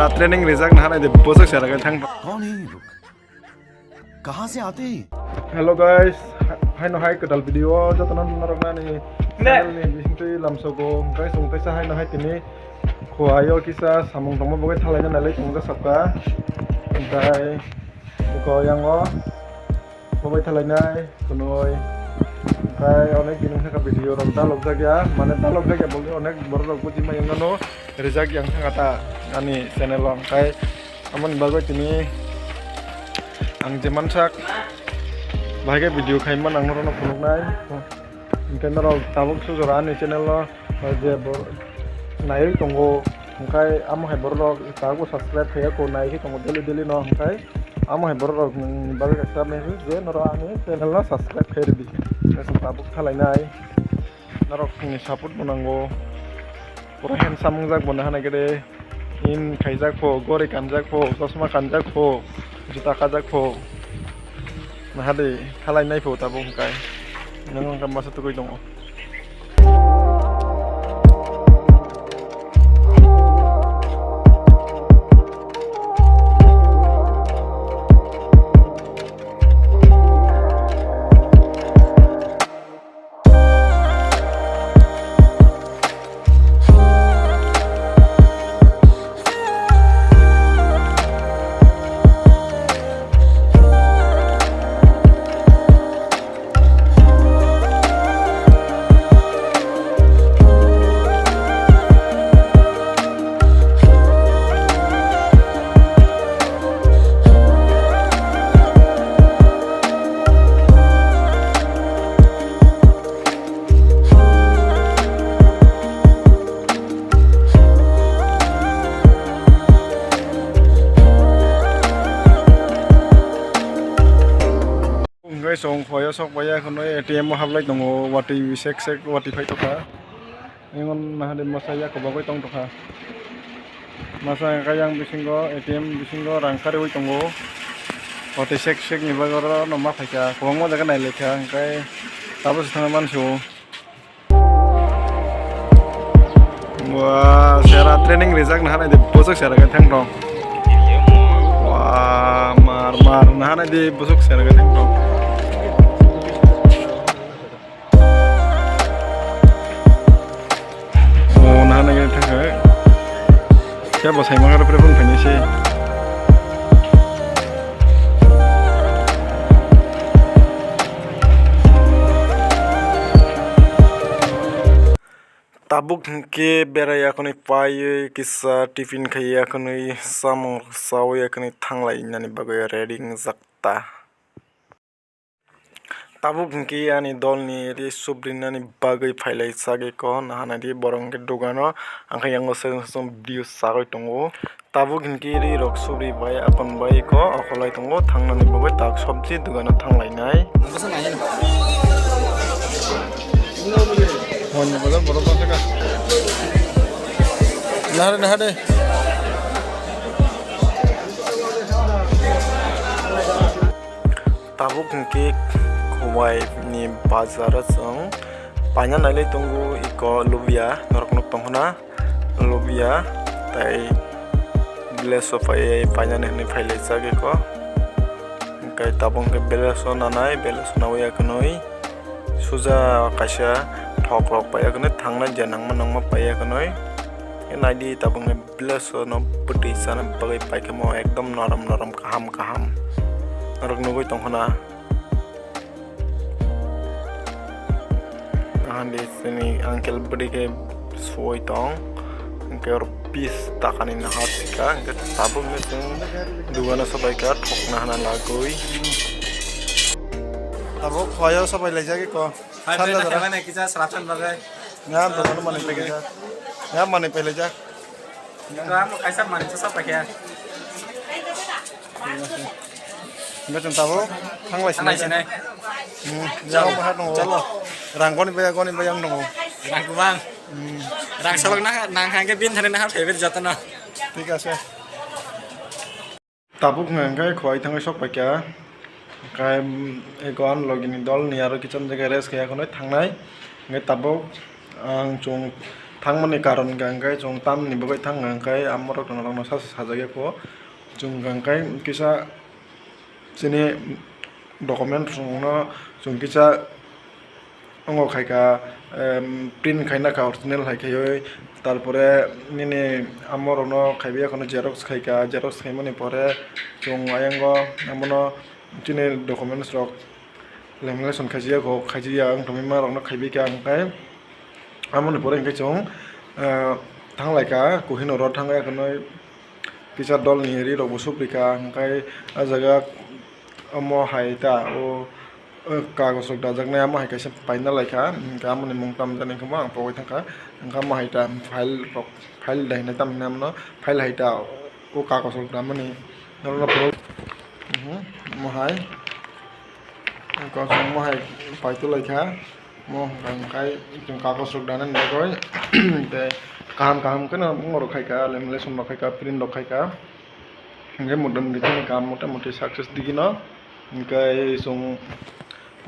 सेरा training result नहाने दे बोसक सेरा के थांग कौन है ये लोग कहाँ से आते हैं हेलो गाइस हाय नो हाय कदाल वीडियो जतन नरना नि चैनल नि बिसिंथि लामसोगो गाइस उंखायसा हाय नो हाय तिनि खोआयो किसा सामung दंमो बगे थालायना नालाय तंगा सबका ओमफ्राय को यांगो बगे थालायनाय कुनय ओमफ्राय अनेक दिनों थाखा भिडिअ रं दालग जागिया माने दालग जागिया बगे अनेक बर रग बुजि मायंगानो रिजाक yang थांगाता आंनि चैनेलाव ओमफ्राय आमोन बागै तिनि आं जेमान sak बाहाय भिडिअ खायमोन आं नरनो फुलुंनाय ओंखायनो र दाबुक सुजरा आंनि चैनेलाव जे नायै दंगो ओमफ्राय आमहाय बर रग दाबुक साबस्क्राइब खायाखौ नायै दंगो डेली न ओमफ्राय आमहाय बर रग बागै खालामनाय जे नर आंनि चैनेलाव साबस्क्राइब खायरदि दाबुक खालायनाय नरकनि सापर्ट बनांगौ पुरा हेन्डसाम जागबोनो हानायगेदे इन खायजाखो गरि कानजाखो चश्मा कानजाखो जुता काजाखो नाहादे खालायनायखौ दाबुक ओंखाय नों ओंखाम मासो तुगै दङ song khoyo sok baya khono ATM mo hablai dongo wati sek wati phai toka ingon nahade masaya ko bagoi tong toka masa kayang bisingo ATM bisingo rangkari oi tongo wati sek ni bagoro no ma phaika kobang mo jaga nai lekha kai tabo sthana mansu wah sera training rizak nahane de bosok sera ga thang dong wah mar nahane de bosok sera ga thang dong siapa saya makan berapa banyak sih tabuk ke beraya koni pai kisah tiffin kaya koni samur sawi koni thanglai nani bagai reading zakta tabuk ke ani dolni ri subrinani bagai failai sage ko nahana di borong ke dogano angka yang ngosong video sagai tongo tabuk ke ri rok subri bai apon bai ko akolai tongo thangnani bagai tak sabji dogano thanglai nai hon bodo boroba taka nahade tabuk ke Kuwai ni bazar song banyak nilai tunggu iko lubia norok nuk penghuna lubia tai beleso pai banyak nih file sage ko kai tabung ke beleso nanai beleso nawaya kanoi suja kasya thok rok pai kanoi thangna janang manang ma pai kanoi enai di tabung ke beleso no putih sana bagai pai ke mo ekdom noram kaham norok nugoi penghuna di sini angkel beri ke suai tong angkel pis takanin hat sika angkel tabung itu dua nasa baikat pokna hanan lagoi tabuk kaya sampai lagi ko sana dah mana kita serapkan bagai ya betul mana pergi ya mana pergi lagi kamu kaisa mana sasa pakai Nggak tahu, hanglai sini. Jauh banget nunggu. Calo, rangkoni bayang nunggu. Rangku bang. Rang solok nang hangke bin thane nah favorite jatana. ঠিক আছে. Tabuk ngai khoi thangai sok pakya. Kai egon login dol ni aro kitchen jaga res kaya konoi thangnai. Ngai tabuk ang chung थांमोननि कारण गांखाय जों तामनि बगै थां गांखाय आमरक नरक साजागे को जों गांखाय किसा जोंनि डकुमेन्ट संनो जों किसा अंगो खायका प्रिन्ट खायना का अरिजिनल हायखायो तारपरे निने आमरनो खायबे एखोनो जेरक्स खायका जेरक्स खायमोनि परे जों आयंगो आमनो तिने डकुमेन्टस रक लेमिनेसन खाजिया को खाजिया आं तमिमा रकनो खायबे का आंखाय आमोनि परे इंखाय जों थांलायका कुहिनर थांगा एखोनो किसा दल निहिरि रकबो सुप्रिका आंखाय आ जागा अमो हायता ओ कागज रक दाजाकनाय आमो हायकासे फाइना लायका आमोनि मुं ताम जानाय खोमा आं पगै थांका ओंखा आमो हायता फाइल रक फाइल दायनाय ताम नामनो फाइल हायता ओ कागज रक दामोनि नरनो परो मोहाय कागज मोहाय फाइतो लायका मो गांखाय जों कागज रक दाना नगय ते kaham kaham kana mongor khaika lamination rok khaika print rok khaika hingke modern ditini kam motamuti success digino hingkai song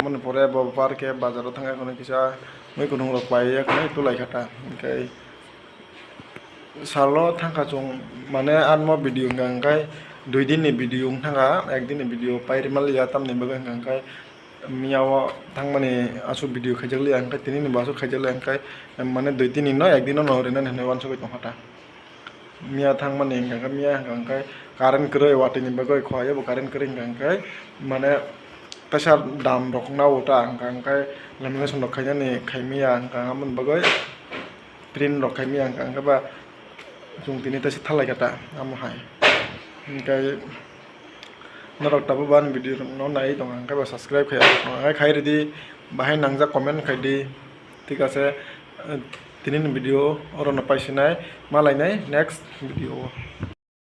mone pore bo parke bazaro thanga kono kisa moi kunung rok pai ekne tulai khata hingkai salo thangka chung mane anmo video hingkai 2 din ni video thanga 1 din ni video pai rimal ya tamni bagai hingkai Miao थांमाने आसु भिडिओ खाइजागले आंखाय तिनि नि बासु खाइजागले आंखाय माने 2 दिन न 1 दिन न हरेना ने वान सगै तंखाता मिया थांमाने आंखाय मिया आंखाय कारेन्ट करे वाटिनि बगै खहाय बो कारेन्ट करे आंखाय माने पैसा दाम रक नावता आंखाय लेमिनेसन रक खाइजाने खाइमिया आंखाय आमन बगै प्रिन्ट रक खाइमिया आंखाय बा जों तिनि तसे थालायगाता आमहाय आंखाय नरक ताबो बान भिडिओ न नाय दं आंखाय बा सब्सक्राइब खाय खाय रेडी बाहाय नांजा कमेन्ट खायदि ठीक आसे तिनि भिडिओ अरन पाइसिनाय मालायनाय नेक्स्ट भिडिओ